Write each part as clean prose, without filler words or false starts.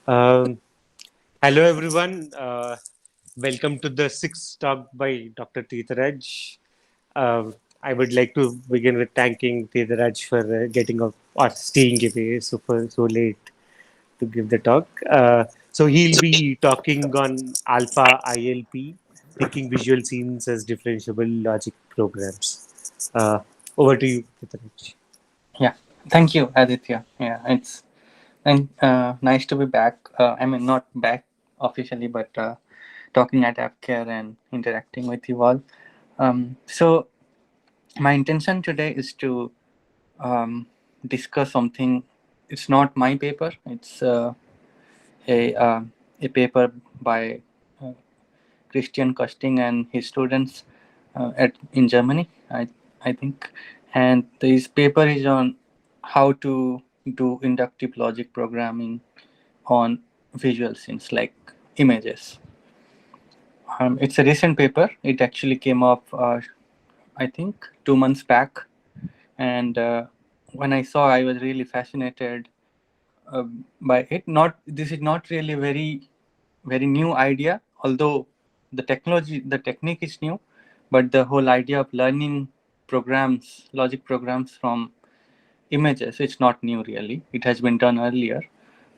Um, Hello, everyone. Welcome to the sixth talk by Dr. Tirtharaj. I would like to begin with thanking Tirtharaj for getting up or staying away so late to give the talk. So he'll be talking on Alpha ILP, thinking visual scenes as differentiable logic programs. Over to you, Tirtharaj. Yeah, thank you, Aditya. Yeah, it's and nice to be back. I mean, not back officially, but talking at AppCare and interacting with you all. So my intention today is to um, discuss something. It's not my paper. It's a paper by uh, Christian Costing and his students at in Germany. I think, and this paper is on how to do inductive logic programming on visual scenes like images. It's a recent paper. It actually came up, I think, 2 months back, and when I saw, I was really fascinated by it. Not this is not really very new idea, although the technique is new, but the whole idea of learning programs, logic programs from images, it's not new really. It has been done earlier,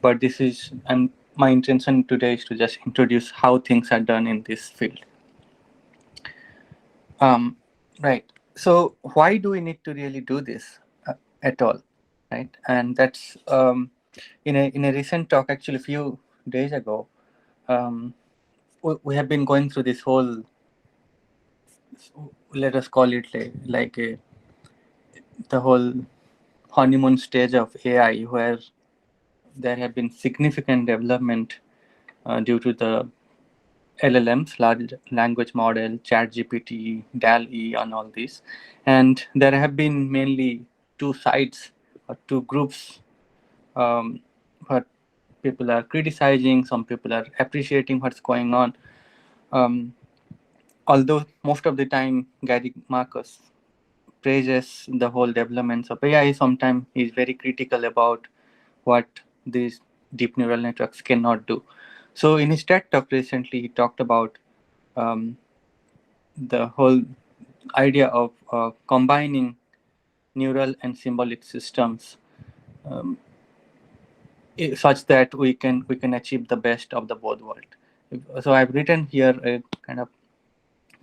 but this is and my intention today is to just introduce how things are done in this field. Um, right. So why do we need to really do this at all, right? And that's in a recent talk, actually, a few days ago. Um, we have been going through this whole, let us call it the whole honeymoon stage of AI, where there have been significant development due to the LLMs, large language model, ChatGPT, DAL-E, and all this. And there have been mainly two sides or two groups. What people are criticizing, some people are appreciating what's going on. Um, Although most of the time, Gary Marcus praises the whole developments of AI, sometimes he's very critical about what these deep neural networks cannot do. So in his TED talk recently, he talked about um, the whole idea of combining neural and symbolic systems um, such that we can achieve the best of the both world. So I've written here a kind of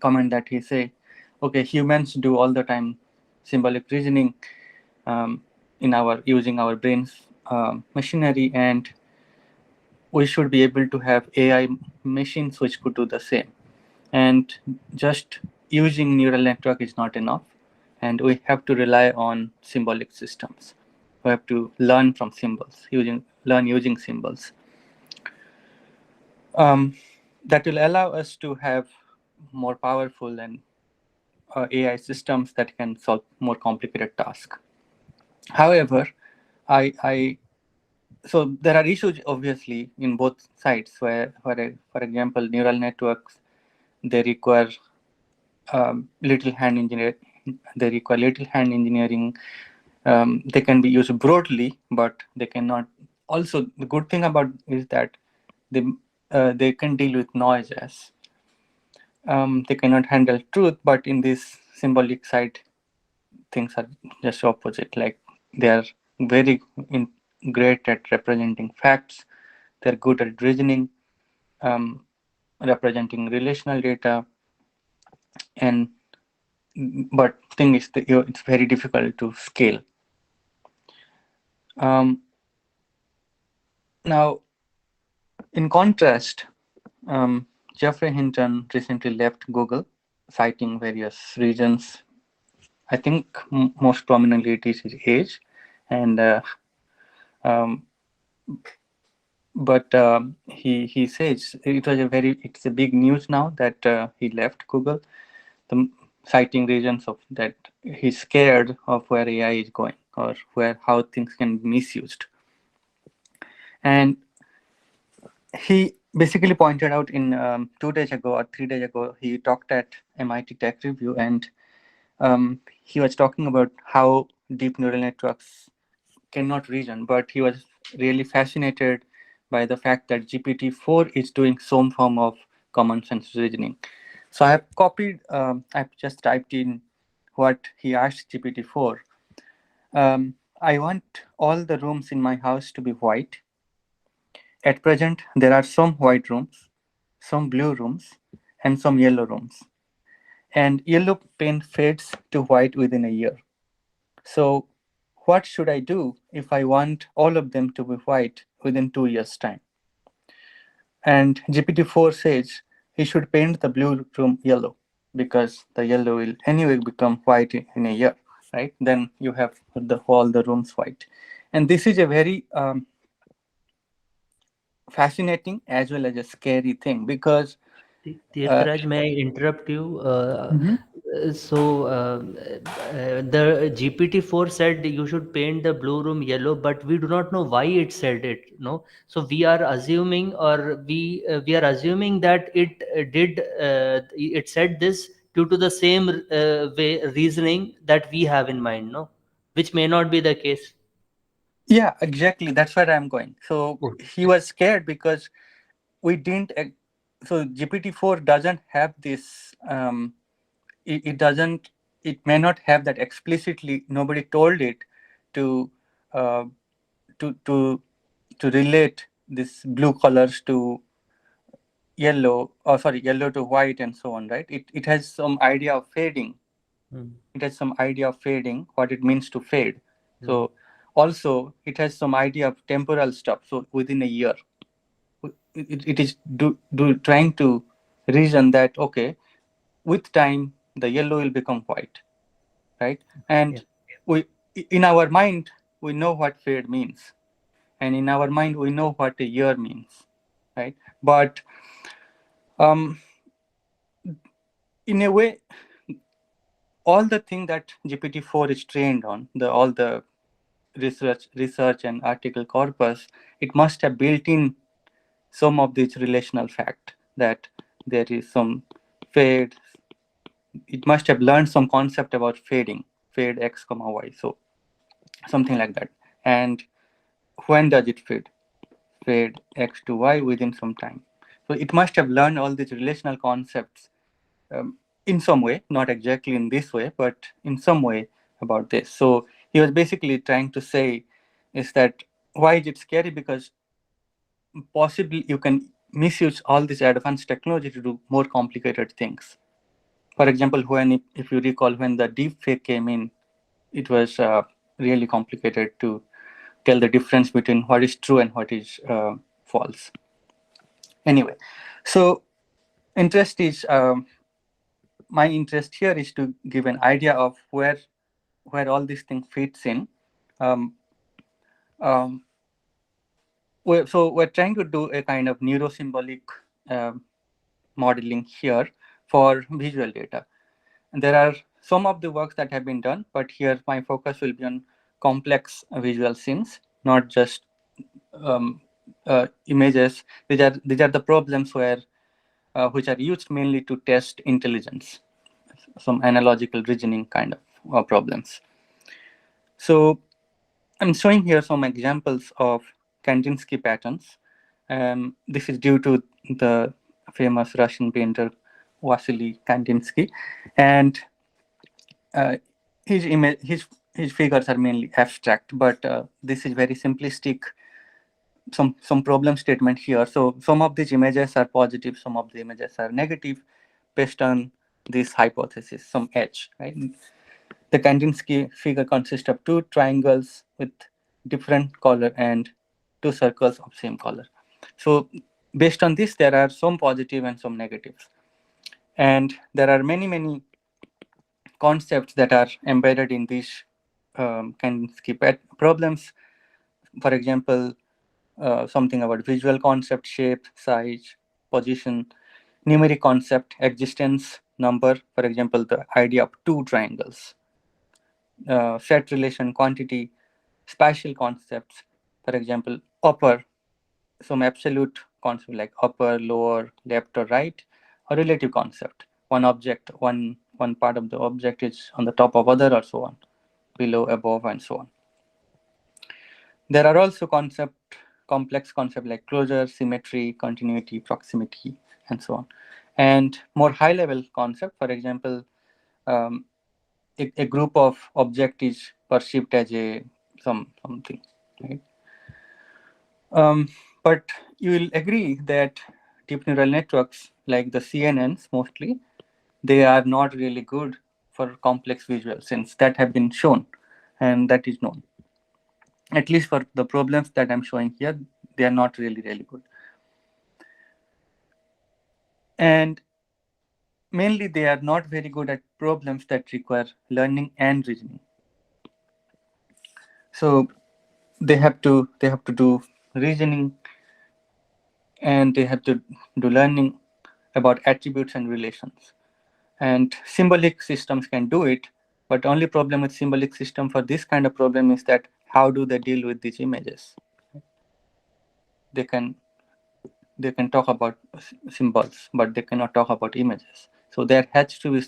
comment that he say, okay, humans do all the time symbolic reasoning um, in our using our brains machinery, and we should be able to have AI machines which could do the same. And just using neural network is not enough, and we have to rely on symbolic systems. We have to learn from symbols, learn using symbols. Um, that will allow us to have more powerful and AI systems that can solve more complicated tasks. However, I so there are issues obviously in both sides where, for example, neural networks, they require little hand engineer they require little hand engineering. They can be used broadly, but they cannot. Also, the good thing about is that they can deal with noises. They cannot handle truth, but in this symbolic side, things are just opposite. Like they are very great at representing facts. They're good at reasoning, um, representing relational data, and but thing is that it's very difficult to scale. Um, Now, in contrast, Jeffrey Hinton recently left Google, citing various reasons. I think most prominently it is his age, and um, but he says it's a big news now that he left Google, the citing reasons of that he's scared of where AI is going or where how things can be misused. And he basically pointed out in 2 days ago or 3 days ago, he talked at MIT Tech Review, and he was talking about how deep neural networks cannot reason, but he was really fascinated by the fact that GPT-4 is doing some form of common sense reasoning. So I have copied, I've just typed in what he asked GPT-4. I want all the rooms in my house to be white. At present, there are some white rooms, some blue rooms, and some yellow rooms. And yellow paint fades to white within a year. So, what should I do if I want all of them to be white within 2 years' time? And GPT-4 says he should paint the blue room yellow because the yellow will anyway become white in a year, right? Then you have all the rooms white. And this is a very fascinating as well as a scary thing because uh, Tirthraj, may I interrupt you? Mhm. The GPT-4 said you should paint the blue room yellow, but we do not know why it said it. No, so we are assuming, or we are assuming that it said this due to the same way reasoning that we have in mind. No, which may not be the case. Yeah, exactly. That's where I'm going. So he was scared because we didn't. So GPT-4 doesn't have this. It doesn't. It may not have that explicitly. Nobody told it to uh, to to to relate this blue colors to yellow. Or sorry, yellow to white and so on. Right. It has some idea of fading. Hmm. It has some idea of fading. What it means to fade. Hmm. So also it has some idea of temporal stuff. So within a year it is trying to reason that okay, with time the yellow will become white, right? Yeah. And we in our mind we know what fade means, and in our mind we know what a year means, right? But um, in a way, all the thing that GPT-4 is trained on, the all the research and article corpus, it must have built in some of this relational fact that there is some fade. It must have learned some concept about fading, fade x comma y, so something like that. And when does it fade x to y within some time? So it must have learned all these relational concepts in some way, not exactly in this way, but in some way about this. So he was basically trying to say is that why is it scary? Because possibly you can misuse all this advanced technology to do more complicated things. For example, when if you recall when the deep fake came in, it was really complicated to tell the difference between what is true and what is false. Anyway, so interest is my interest here is to give an idea of where all this thing fits in. Um, um, so we're trying to do a kind of neurosymbolic um modeling here for visual data. And there are some of the works that have been done, but here my focus will be on complex visual scenes, not just um, images. These are the problems where which are used mainly to test intelligence, some analogical reasoning kind of problems. So I'm showing here some examples of Kandinsky patterns. This is due to the famous Russian painter Vasily Kandinsky, and uh, his figures are mainly abstract, but this is very simplistic. Some problem statement here. So some of these images are positive, some of the images are negative, based on this hypothesis, some H, right? The Kandinsky figure consists of two triangles with different color and two circles of same color. So based on this, there are some positive and some negatives. And there are many concepts that are embedded in these Kandinsky problems. For example, something about visual concept, shape, size, position, numeric concept, existence, number, for example, the idea of two triangles, set relation, quantity, spatial concepts, for example, upper, some absolute concept like upper, lower, left or right, or relative concept. One object, one part of the object is on the top of other or so on, below, above, and so on. There are also concepts complex concepts like closure, symmetry, continuity, proximity, and so on. And more high-level concept, for example, um, a group of object is perceived as a something, right? Um, but you will agree that deep neural networks, like the CNNs mostly, they are not really good for complex visuals, since that have been shown and that is known. At least for the problems that I'm showing here, they are not really good. And mainly they are not very good at problems that require learning and reasoning. So they have to do reasoning, and they have to do learning about attributes and relations. And symbolic systems can do it, but only problem with symbolic system for this kind of problem is that how do they deal with these images? They can talk about symbols, but they cannot talk about images. So there has to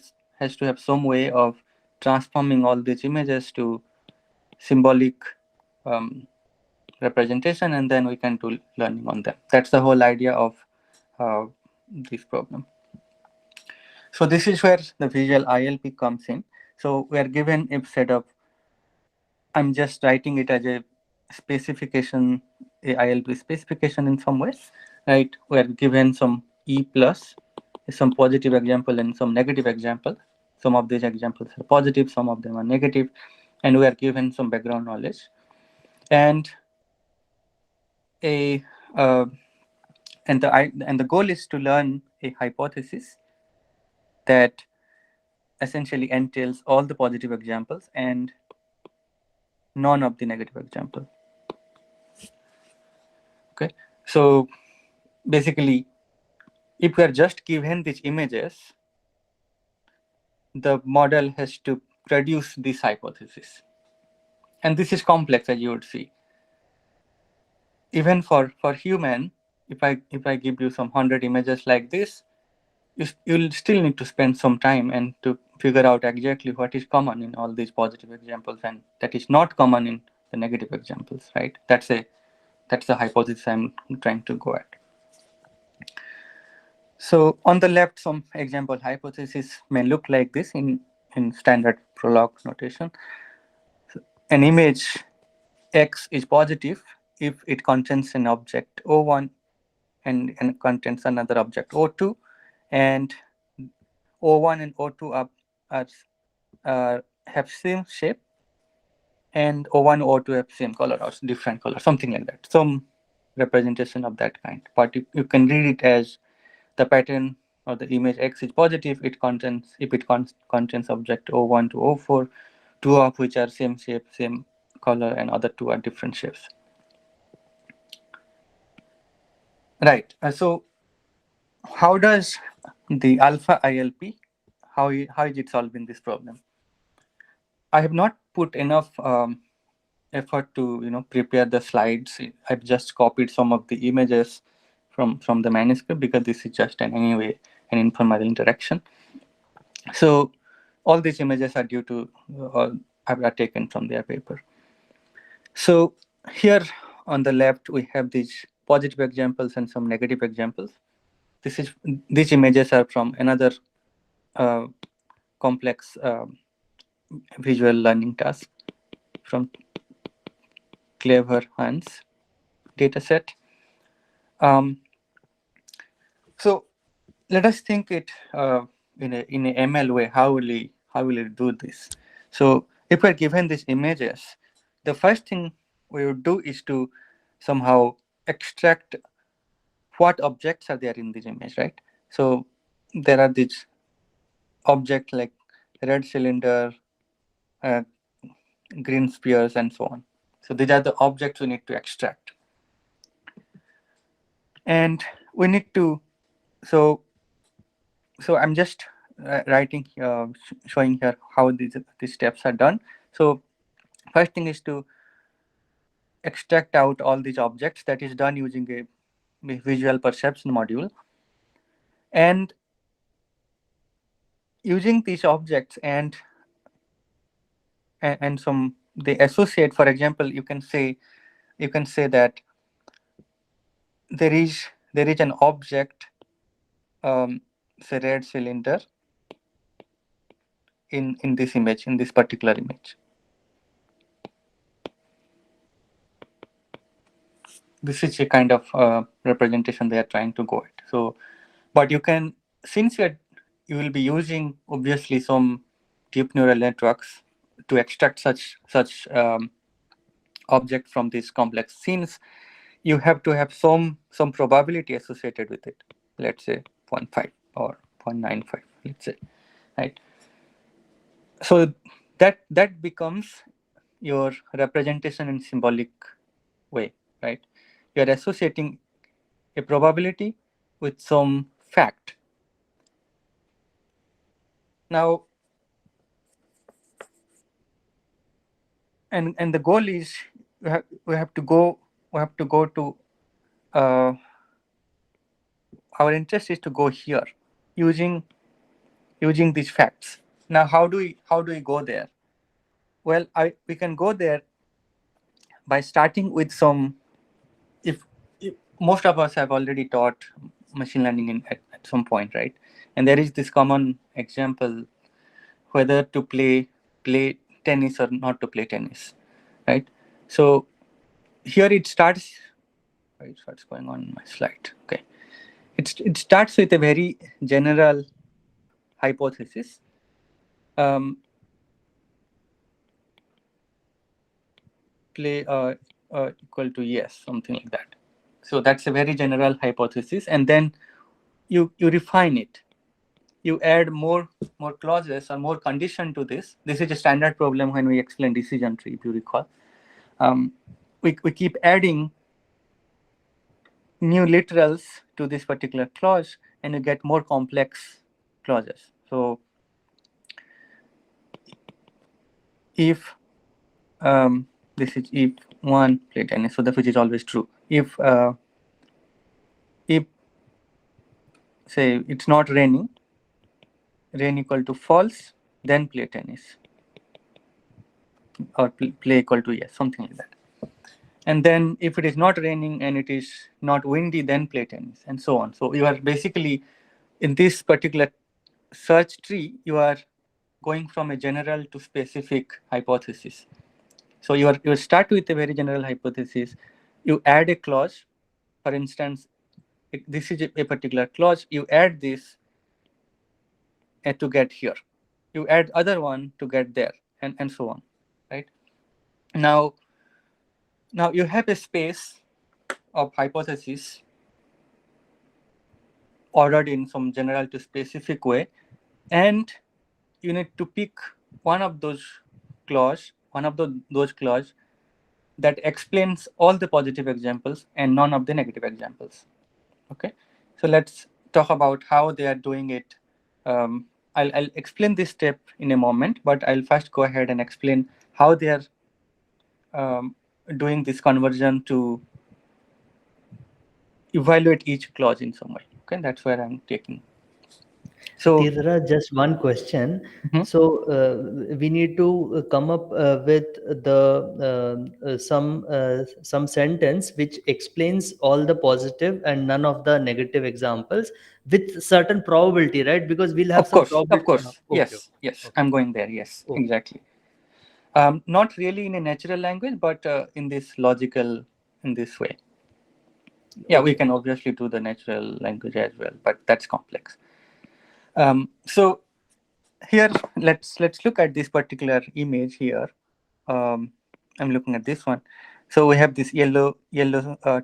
have some way of transforming all these images to symbolic um, representation, and then we can do learning on them. That's the whole idea of uh, this problem. So this is where the visual ILP comes in. So we are given a set of, I'm just writing it as a specification, a ILP specification in some ways, right? We are given some E plus, some positive example and some negative example. Some of these examples are positive, some of them are negative, and we are given some background knowledge. And a and the goal is to learn a hypothesis that essentially entails all the positive examples and none of the negative example. Okay, so basically, if we are just given these images, the model has to produce this hypothesis, and this is complex, as you would see. Even for human, if I give you some 100 images like this, you'll still need to spend some time and to figure out exactly what is common in all these positive examples and that is not common in the negative examples, right? That's the hypothesis I'm trying to go at. So on the left, some example hypothesis may look like this in standard Prolog notation. So an image X is positive if it contains an object O1 and contains another object O2, and O1 and O2 have same shape, and O1 O2 have same color or different color, something like that. Some representation of that kind. But you can read it as the pattern or the image X is positive if it contains object O1 to O4, two of which are same shape, same color, and other two are different shapes. Right. So how does the alpha ILP, how is it solving this problem? I have not put enough effort to prepare the slides. I've just copied some of the images from the manuscript because this is just anyway an informal interaction. So all these images are due to are taken from their paper. So here on the left we have these positive examples and some negative examples. These images are from another complex visual learning task from Clever Hans dataset. So let us think it in a ML way. How will it do this? So if we're given these images, the first thing we would do is to somehow extract what objects are there in this image, right? So there are these objects like red cylinder, uh, green spheres, and so on. So these are the objects we need to extract. And we need to, so I'm just writing, showing here how these steps are done. So first thing is to extract out all these objects. That is done using a visual perception module. And using these objects and some they associate, for example, you can say that there is an object, say red cylinder in this image, in this particular image. This is a kind of representation they are trying to go at. So, but you can, since you will be using obviously some deep neural networks to extract such object from this complex scenes, you have to have some probability associated with it. Let's say 0.5 or 0.95. Let's say, right? So that becomes your representation in symbolic way, right? You are associating a probability with some fact. Now, and the goal is we have to go to our interest is to go here using these facts. Now, how do we go there? Well, we can go there by starting with some. If most of us have already taught machine learning at some point, right? And there is this common example whether to play tennis or not to play tennis, right? So here it starts. Right, what's going on in my slide? Okay, it starts with a very general hypothesis. Um, play equal to yes, something like that. So that's a very general hypothesis, and then you refine it. You add more clauses or more condition to this. This is a standard problem when we explain decision tree, if you recall. We keep adding new literals to this particular clause, and you get more complex clauses. So if this is if one play tennis, so that which is always true. If say it's not raining, rain equal to false, then play tennis, or play equal to yes, something like that. And then if it is not raining and it is not windy, then play tennis, and so on. So you are basically, in this particular search tree, you are going from a general to specific hypothesis. So you start with a very general hypothesis, you add a clause. For instance, this is a particular clause, you add this to get here, you add other one to get there, and so on, right? Now you have a space of hypotheses ordered in some general to specific way, and you need to pick one of those those clause that explains all the positive examples and none of the negative examples. Okay, so let's talk about how they are doing it. I'll explain this step in a moment, but I'll first go ahead and explain how they are doing this conversion to evaluate each clause in some way. Okay, that's where I'm taking. So Tirtharaj, just one question. mhm. So we need to come up with the some sentence which explains all the positive and none of the negative examples with certain probability, right? Because we'll have some Of probability. course, Okay, yes, okay, I'm going there. Yes, okay, exactly. Not really in a natural language, but in this logical, in this way. Yeah, we okay. can obviously do the natural language as well, but that's complex. So here, let's look at this particular image here. Um, I'm looking at this one. So we have this yellow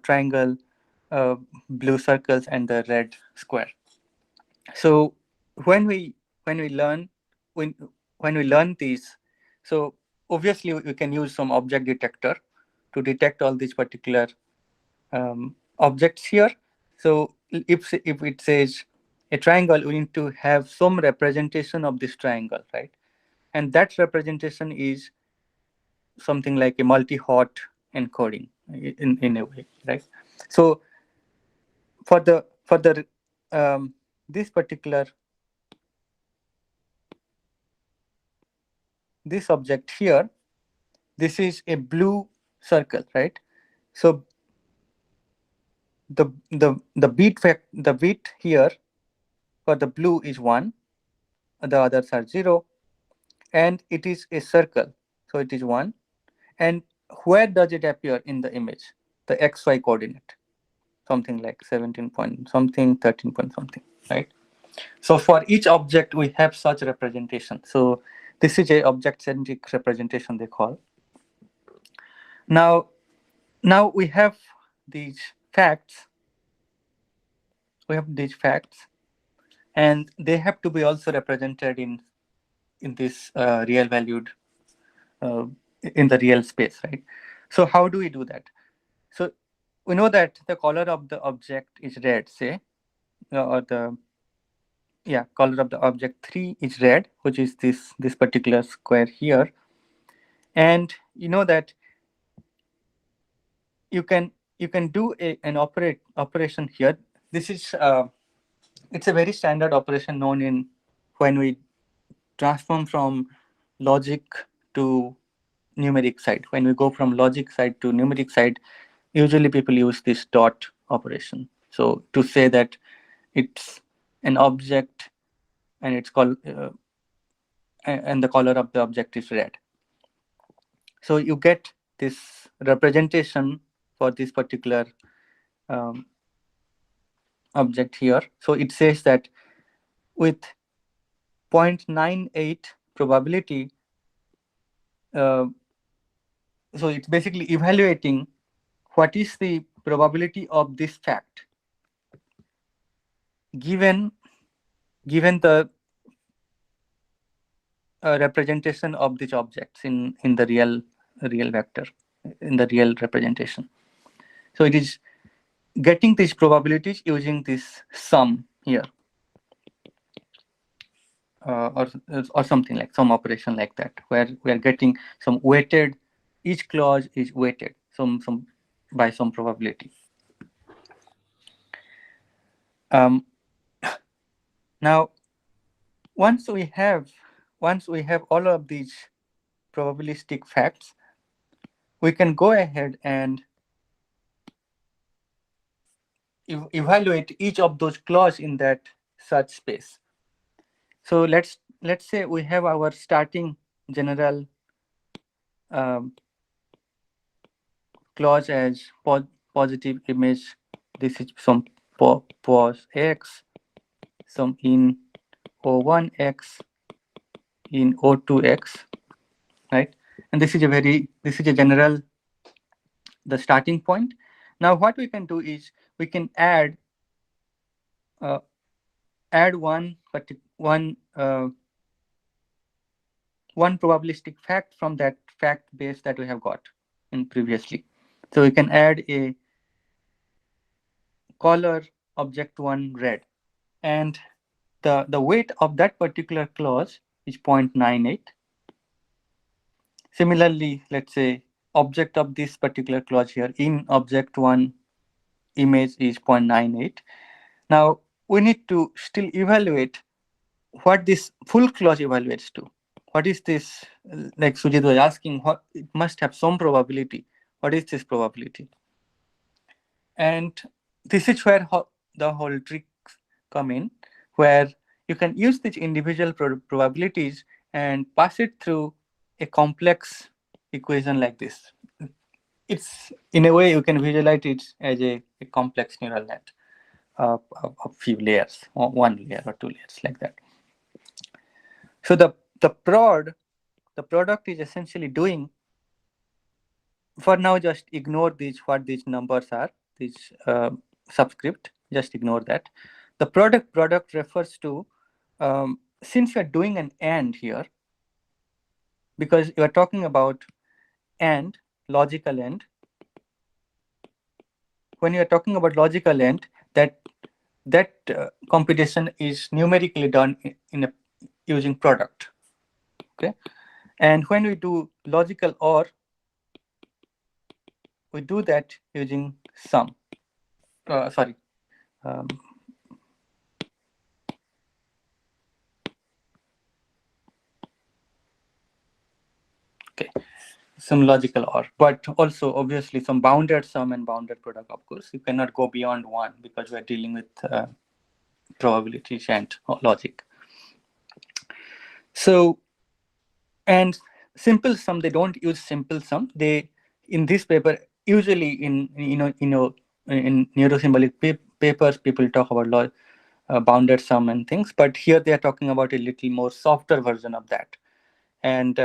triangle, blue circles, and the red square. So when we learn when we learn these, so obviously we can use some object detector to detect all these particular objects here. So if it says a triangle, we need to have some representation of this triangle, right? And that representation is something like a multi-hot encoding in a way, right? So for the this particular this object here, this is a blue circle, right? So the bit here for the blue is 1, the others are 0, and it is a circle, so it is 1. And where does it appear in the image? The xy coordinate, something like 17 point something, 13 point something, right? So for each object we have such representation. So this is a object centric representation, they call. Now we have these facts. We have these facts, and they have to be also represented in this real valued uh, in the real space, right? So how do we do that? So we know that the color of the object is red, say, or the color of the object 3 is red, which is this particular square here. And you know that you can do an operation here. This is it's a very standard operation known in when we transform from logic to numeric side. When we go from logic side to numeric side, usually people use this dot operation. So to say that it's an object and it's called and the color of the object is red. So you get this representation for this particular um, object here. So it says that with 0.98 probability, uh, so it's basically evaluating what is the probability of this fact given the representation of these objects in the real vector, in the real representation. So it is getting these probabilities using this sum here, or something like some operation like that, where we are getting some weighted, each clause is weighted some by some probability. Um, Now once we have all of these probabilistic facts, we can go ahead and evaluate each of those clauses in that search space. So let's say we have our starting general um, clause as positive image. This is some pos x, some in O1x, in O2x, right? And this is a general, the starting point. Now what we can do is we can add uh, one probabilistic fact from that fact base that we have got in previously. So we can add a color object1 red, and the weight of that particular clause is 0.98. Similarly, let's say object of this particular clause here in object1 image is 0.98. Now we need to still evaluate what this full clause evaluates to. What is this? Like Sujit was asking, what it must have some probability. What is this probability? And this is where the whole tricks come in, where you can use these individual probabilities and pass it through a complex equation like this. It's, in a way, you can visualize it as a complex neural net of a few layers, or one layer or two layers like that. So the product is essentially doing, for now, just ignore what these numbers are, these subscript, just ignore that. The product refers to, since you're doing an AND here, because you're talking about AND, logical AND. When you're talking about logical AND, that computation is numerically done using product. Okay, and when we do logical OR, we do that using sum. Sorry. Okay. some logical OR, but also obviously some bounded sum and bounded product. Of course, you cannot go beyond one because we are dealing with probabilities and logic. So, and simple sum, they don't use simple sum. They, in this paper, usually in neurosymbolic papers, people talk about bounded sum and things, but here they are talking about a little more softer version of that. And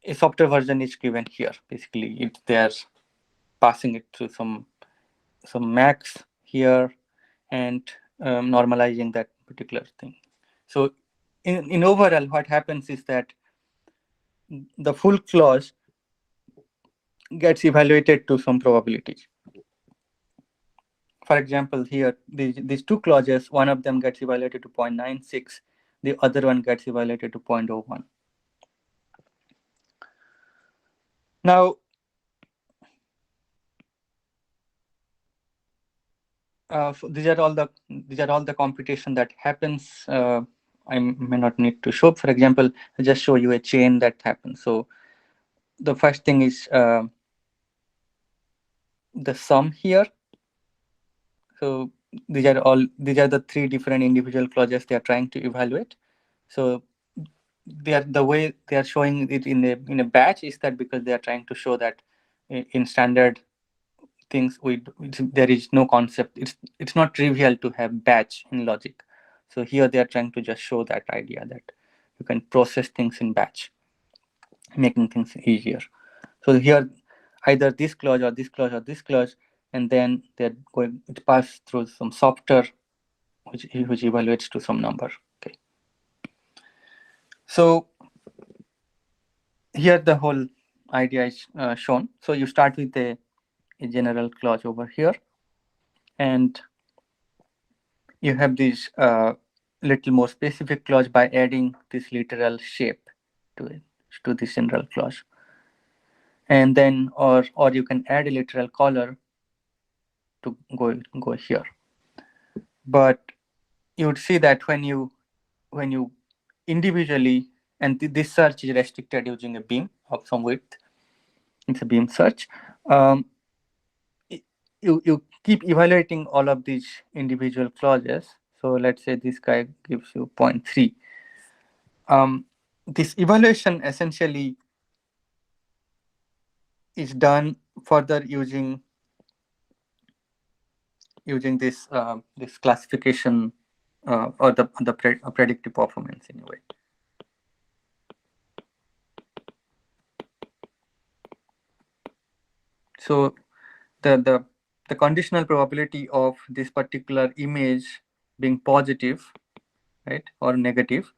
a softer version is given here. Basically, they are passing it to some max here and normalizing that particular thing. So in overall, what happens is that the full clause gets evaluated to some probability. For example, here, these two clauses, one of them gets evaluated to 0.96, the other one gets evaluated to 0.01. Now, so these are all the computation that happens. I may not need to show. For example, I just show you a chain that happens. So the first thing is the sum here. So these are the three different individual clauses they are trying to evaluate. So the way they are showing it in a batch is that because they are trying to show that in standard things there is no concept. It's not trivial to have batch in logic. So here they are trying to just show that idea that you can process things in batch, making things easier. So here either this clause or this clause or this clause, and then they're going to pass through some software which evaluates to some number. Okay. So here the whole idea is shown. So you start with a general clause over here, and you have this little more specific clause by adding this literal shape to it, to this general clause. And then, or you can add a literal color to go here. But you would see that when you individually, and this search is restricted using a beam of some width. It's a beam search. You keep evaluating all of these individual clauses. So let's say this guy gives you 0.3. This evaluation essentially is done further using this this classification or the predictive performance in a way. So the conditional probability of this particular image being positive, right, or negative,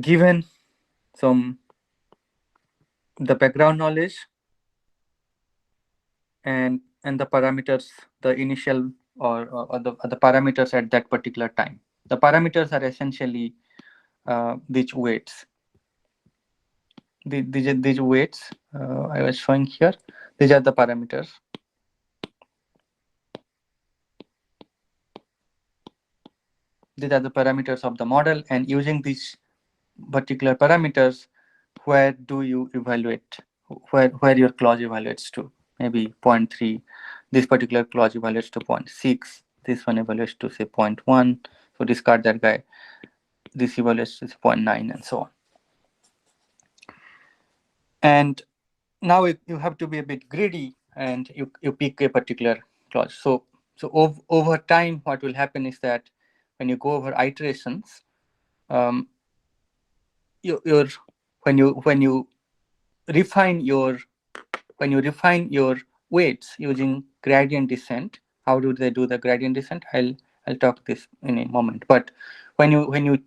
given some the background knowledge and the parameters, the initial or the parameters at that particular time. The parameters are essentially these weights. These weights I was showing here. These are the parameters. These are the parameters of the model, and using these particular parameters, where do you evaluate? Where your clause evaluates to? Maybe 0.3. This particular clause evaluates to 0.6. This one evaluates to say 0.1. So discard that guy. This evaluates to 0.9 and so on. And now you have to be a bit greedy, and you pick a particular clause. So over time, what will happen is that when you go over iterations, when you refine your weights using gradient descent, how do they do the gradient descent? I'll talk this in a moment. But when you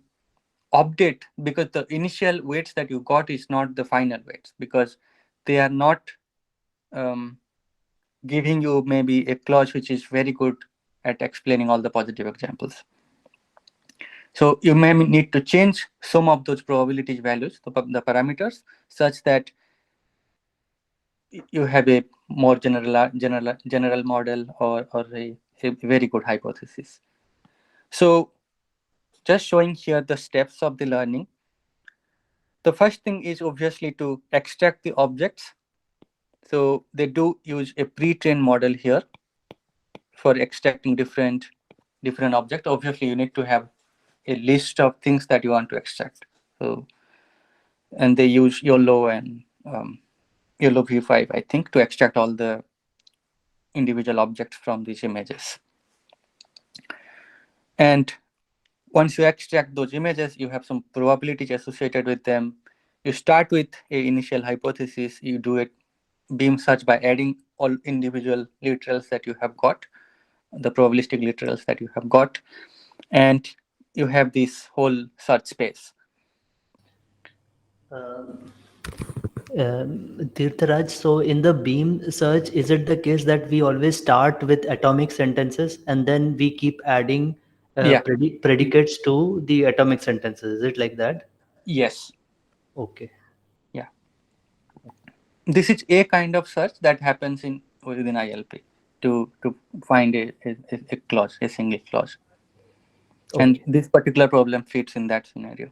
update, because the initial weights that you got is not the final weights, because they are not giving you maybe a clause which is very good at explaining all the positive examples. So you may need to change some of those probability values, the parameters, such that you have a more general model or a very good hypothesis. So just showing here the steps of the learning. The first thing is obviously to extract the objects. So they do use a pre-trained model here for extracting different objects. Obviously, you need to have a list of things that you want to extract. So, and they use YOLO and YOLO v5, I think, to extract all the individual objects from these images. And once you extract those images, you have some probabilities associated with them. You start with a initial hypothesis. You do a beam search by adding all individual literals that you have got, the probabilistic literals that you have got, and you have this whole search space. Tirtharaj, so in the beam search, is it the case that we always start with atomic sentences and then we keep adding Yeah. predicates to the atomic sentences? Is it like that? Yes. Okay. Yeah. This is a kind of search that happens in within ILP to find a clause, a single clause. And Okay. this particular problem fits in that scenario.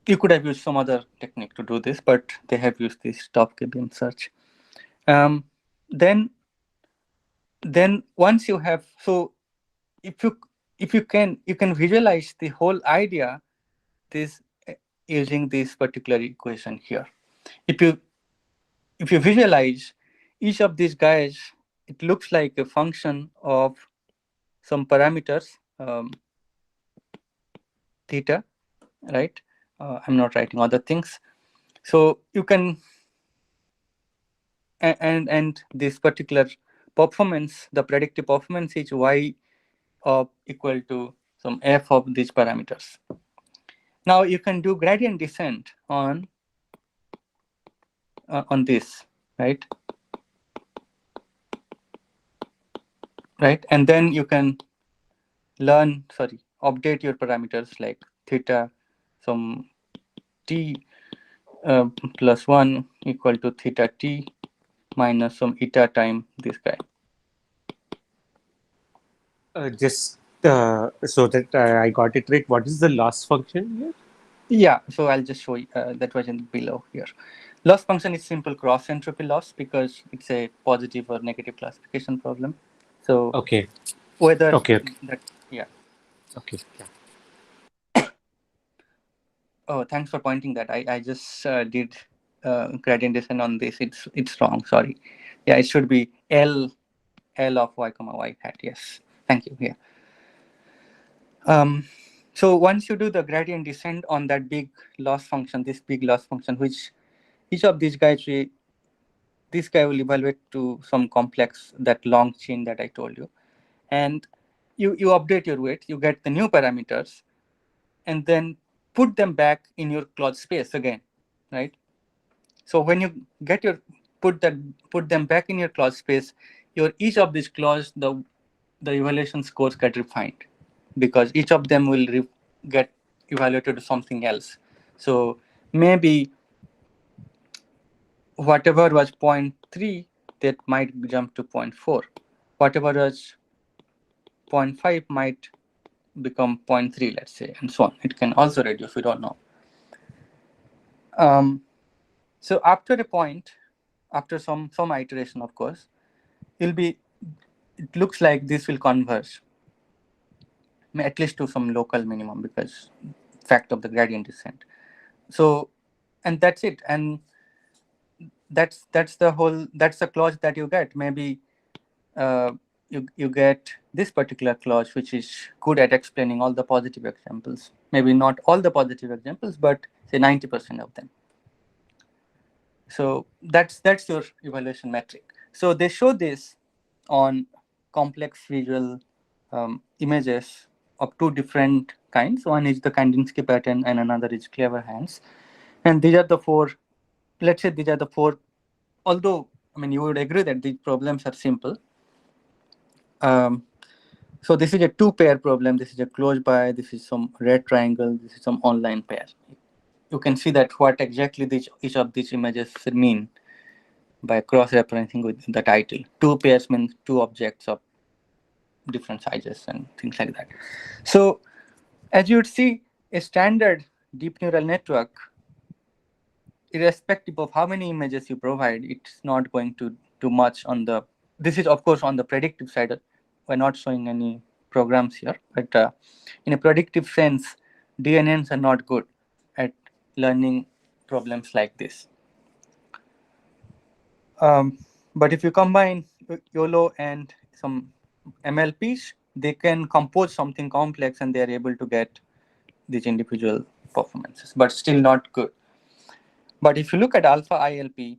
You could have used some other technique to do this, but they have used this top K-beam search. Then once you have, so if you can visualize the whole idea this using this particular equation here. If you visualize each of these guys, it looks like a function of some parameters, theta, right? I'm not writing other things. So you can, and this particular performance, the predictive performance is y of equal to some f of these parameters. Now you can do gradient descent on this, right? Right, and then you can update your parameters like theta, some t plus 1 equal to theta t minus some eta time this guy. Just so that I got it right, what is the loss function here? Yeah, so I'll just show you that was in below here. Loss function is simple cross entropy loss because it's a positive or negative classification problem. So Okay. whether Okay. that, yeah. Okay. Yeah. Oh, thanks for pointing that. I just did gradient descent on this. It's wrong. Sorry. Yeah, it should be L of y comma y hat. Yes. Thank you. Yeah. So once you do the gradient descent on that big loss function, this big loss function, which each of these guys, this guy will evaluate to some complex, that long chain that I told you, and you update your weight, you get the new parameters, and then put them back in your clause space again, right? So when you get your put them back in your clause space, your each of these clause, the evaluation scores get refined because each of them will get evaluated to something else. So maybe whatever was 0.3, that might jump to 0.4. Whatever was 0.5 might become 0.3, let's say, and so on. It can also reduce, we don't know. So after a point, after some iteration, of course, it looks like this will converge at least to some local minimum because fact of the gradient descent. So, and that's it. And that's the clause that you get. Maybe you get this particular clause, which is good at explaining all the positive examples. Maybe not all the positive examples, but say 90% of them. So that's your evaluation metric. So they show this on complex visual images of two different kinds. One is the Kandinsky pattern and another is Clever Hands. And these are the four, let's say these are the four, although, I mean, you would agree that these problems are simple. So this is a two-pair problem. This is a close by, this is some red triangle, this is some online pair. You can see that what exactly each of these images mean by cross-referencing with the title. Two pairs means two objects of different sizes and things like that. So As you would see, a standard deep neural network, irrespective of how many images you provide, it's not going to do much on the. This is, of course, on the predictive side. We're not showing any programs here, but in a predictive sense, DNNs are not good at learning problems like this. But if you combine YOLO and some MLPs, they can compose something complex and they are able to get these individual performances, but still not good. But if you look at alpha ILP,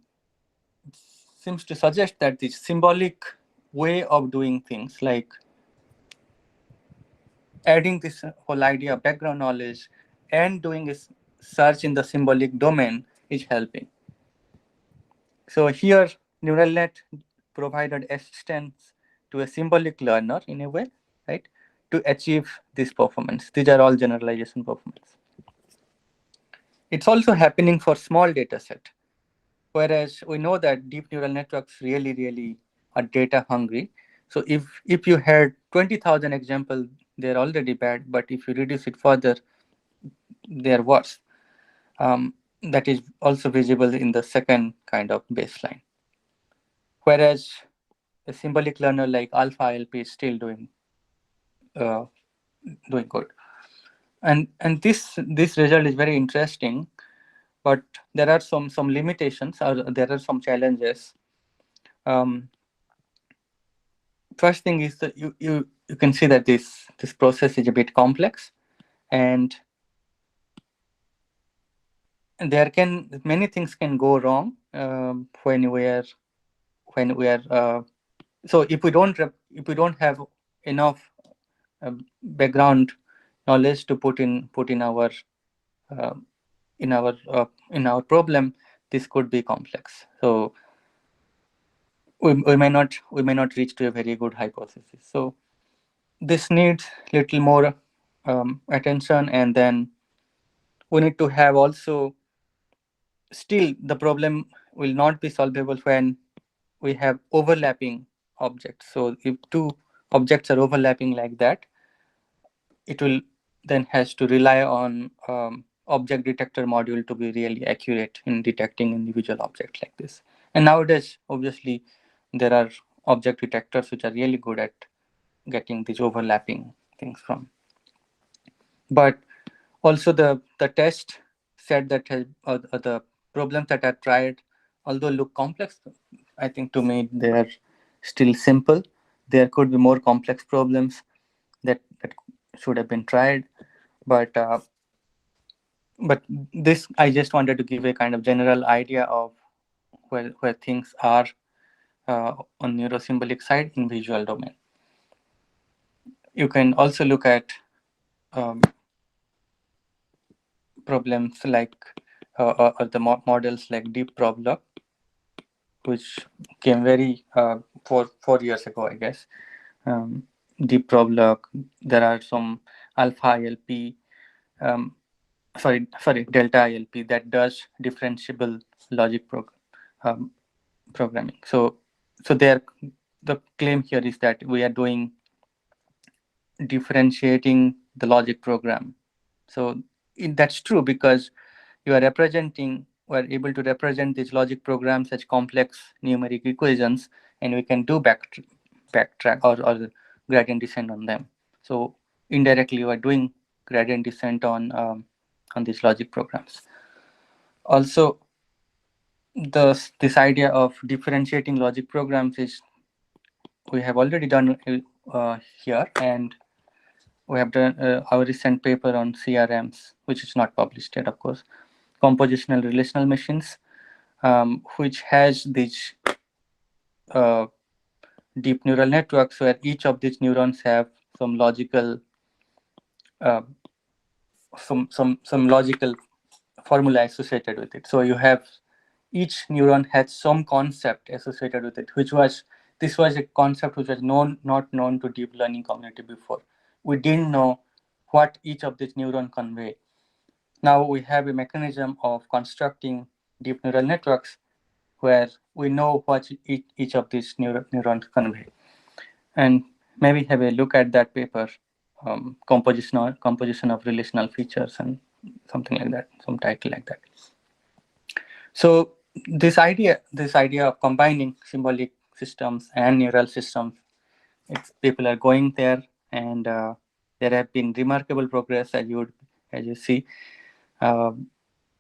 it seems to suggest that this symbolic way of doing things, like adding this whole idea of background knowledge and doing a search in the symbolic domain, is helping. So here, neural net provided assistance to a symbolic learner in a way, right, to achieve this performance. These are all generalization performance. It's also happening for small data set, whereas we know that deep neural networks really are data hungry. So if you had 20,000 examples, they're already bad, but if you reduce it further, they're worse. That is also visible in the second kind of baseline. Whereas a symbolic learner like alpha ILP is still uh, doing good. And this result is very interesting, but there are some limitations, or there are some challenges. Um, First thing is that you can see that this process is a bit complex, and there can many things can go wrong when we are so if we don't have enough background knowledge to put uh, in our problem, this could be complex. So we may not reach to a very good hypothesis. So this needs little more attention, and then we need to have also, still the problem will not be solvable when we have overlapping objects. So if two objects are overlapping like that, it will then has to rely on object detector module to be really accurate in detecting individual objects like this. And nowadays, obviously, there are object detectors which are really good at getting these overlapping things from. But also the test set that has the problems that are tried, although look complex, I think to me they are still simple. There could be more complex problems that should have been tried, but this, I just wanted to give a kind of general idea of where things are on neurosymbolic side in visual domain. You can also look at um, problems like or the models like deep problem, which came very 4 years ago, I guess. Deep problem. There are some alpha ILP, um, sorry, delta ILP that does differentiable logic um, programming. So there, the claim here is that we are doing differentiating the logic program. So that's true because you are representing, we're able to represent these logic programs as complex numeric equations, and we can do backtrack or gradient descent on them. So indirectly, we are doing gradient descent on these logic programs. Also, this idea of differentiating logic programs is we have already done here, and we have done our recent paper on CRMs, which is not published yet, of course, compositional relational machines, which has these uh, deep neural networks where each of these neurons have some logical uh, some logical formula associated with it. So you have each neuron has some concept associated with it, this was a concept which was not known to deep learning community before. We didn't know what each of these neurons convey. Now we have a mechanism of constructing deep neural networks where we know what each of these neurons convey. And maybe have a look at that paper composition of relational features and something like that, some title like that. So this idea of combining symbolic systems and neural systems, people are going there, and there have been remarkable progress as you see. Uh,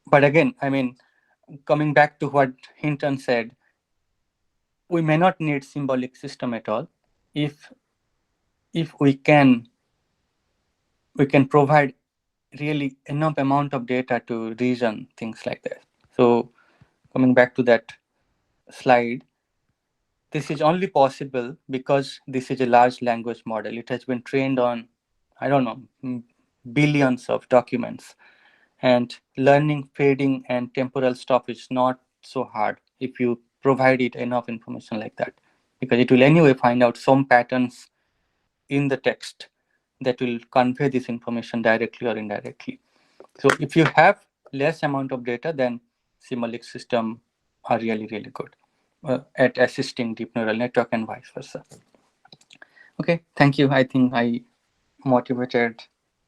but again, I mean, coming back to what Hinton said, we may not need symbolic system at all if we can provide really enough amount of data to reason things like that. So coming back to that slide, this is only possible because this is a large language model. It has been trained on, I don't know, billions of documents, and learning fading and temporal stuff is not so hard if you provide it enough information like that, because it will anyway find out some patterns in the text that will convey this information directly or indirectly. So if you have less amount of data, then symbolic system are really, really good at assisting deep neural network and vice versa. Okay, thank you. I think I motivated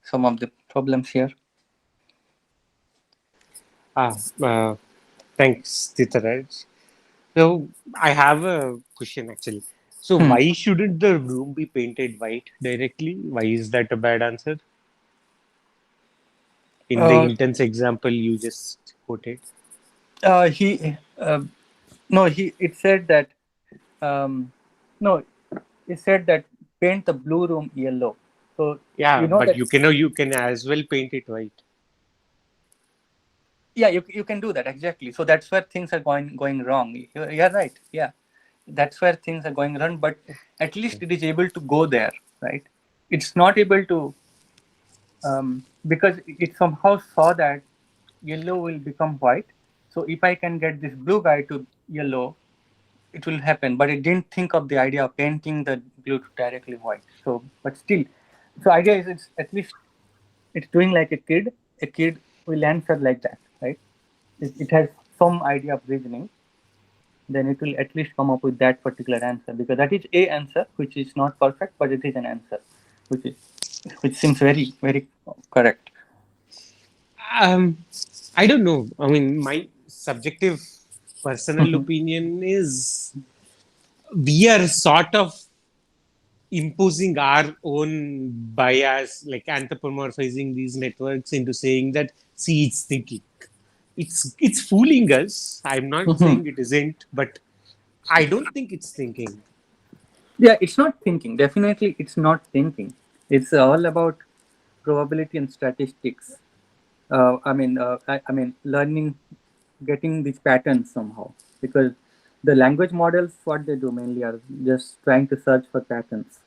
some of the problems here. Ah, uh, Thanks, Titaraj. So I have a question actually. So Hmm. why shouldn't the room be painted white directly? Why is that a bad answer? In the Uh, intense example you just quoted. he no he it said that um, no it said that paint the blue room yellow. So Yeah, you know but that. you can as well paint it white. Yeah, you can do that exactly. So that's where things are going wrong. You're right. Yeah, that's where things are going wrong. But at least it is able to go there, right? It's not able to, because it somehow saw that yellow will become white. So if I can get this blue guy to yellow, it will happen. But it didn't think of the idea of painting the blue to directly white. So, but still, so idea is it's at least it's doing like a kid. A kid will answer like that, right? It has some idea of reasoning, then it will at least come up with that particular answer, because that is a answer which is not perfect, but it is an answer which is which seems very, very correct. Um, I don't know. I mean, my subjective personal Mhm. opinion is we are sort of imposing our own bias, like anthropomorphizing these networks into saying that, see, it's thinking. It's fooling us. I'm not Mhm. saying it isn't, but I don't think it's thinking. Yeah, it's not thinking. Definitely, it's not thinking. It's all about probability and statistics. I mean, learning, getting these patterns somehow, because the language models, what they do mainly are just trying to search for patterns.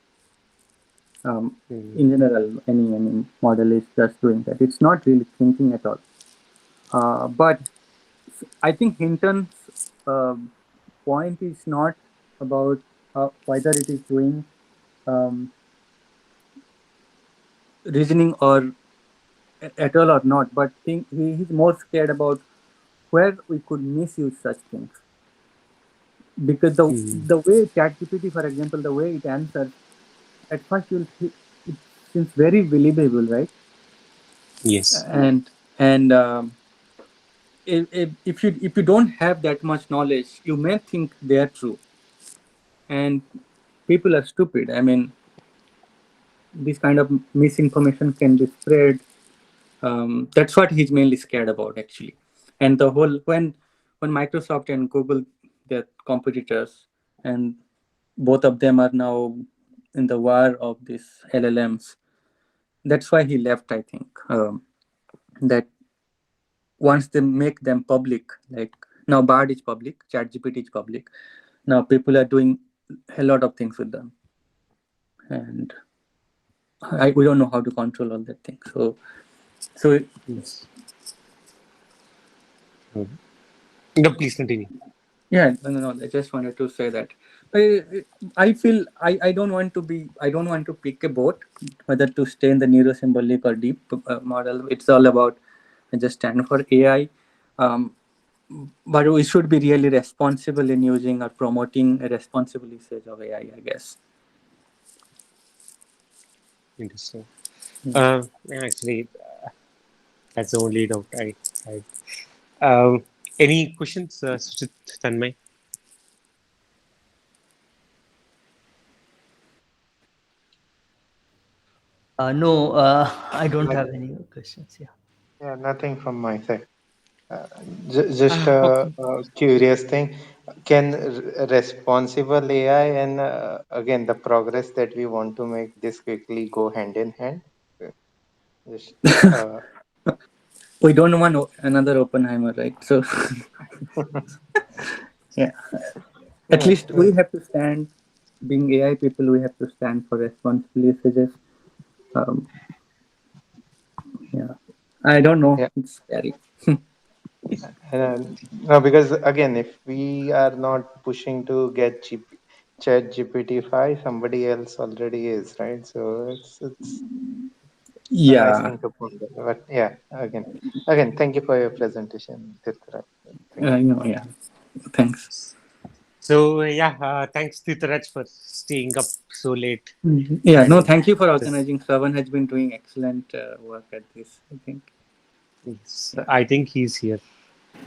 Hmm. In general, any model is just doing that. It's not really thinking at all. But I think Hinton's point is not about whether it is doing um, reasoning or at all or not, but he's more scared about where we could misuse such things. Because Hmm. the way ChatGPT, for example, the way it answers, at first you'll see it seems very believable, right? Yes. And if you don't have that much knowledge, you may think they are true, and people are stupid. I mean, this kind of misinformation can be spread. That's what he's mainly scared about, actually. And the whole when Microsoft and Google, their competitors, and both of them are now in the war of these LLMs. That's why he left, I think. That once they make them public, like now Bard is public, ChatGPT is public. Now people are doing a lot of things with them, and we don't know how to control all that thing. So Yes. Hmm. No, please continue. yeah, no. I just wanted to say that I feel I don't want to be, I don't want to pick a boat whether to stay in the neurosymbolic or deep model. It's all about, I just stand for AI. Um, but we should be really responsible in using or promoting a responsible usage of AI, I guess. Interesting. Yeah. Actually, that's the only doubt I had. Um, any questions, Sujit, Tanmay? No, I don't Not- have any questions. Yeah. Yeah, nothing from my side. Uh, just Okay. a curious thing. Can responsible AI and again the progress that we want to make this quickly go hand in hand? Uh, Just uh, We don't want another Oppenheimer, right? So yeah, at yeah, least we have to stand. Being AI people, we have to stand for responsible usages. Um, yeah, I don't know. yeah. It's scary. No, because again, if we are not pushing to get Chat GPT-5, somebody else already is, right? So it's a nice Yeah, thing to ponder. But yeah, again, thank you for your presentation, Tirthraj. Thank you. yeah. Thanks. So yeah, thanks Titaraj for staying up so late Mhm. Yeah, no, and thank you for this. organizing. Shravan has been doing excellent work at this, I think. Yeah. I think he's here.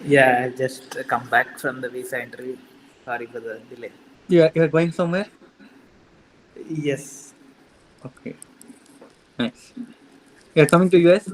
Yeah, I just come back from the visa interview. Sorry for the delay. You're going somewhere? Yes. Okay, nice. You're coming to US?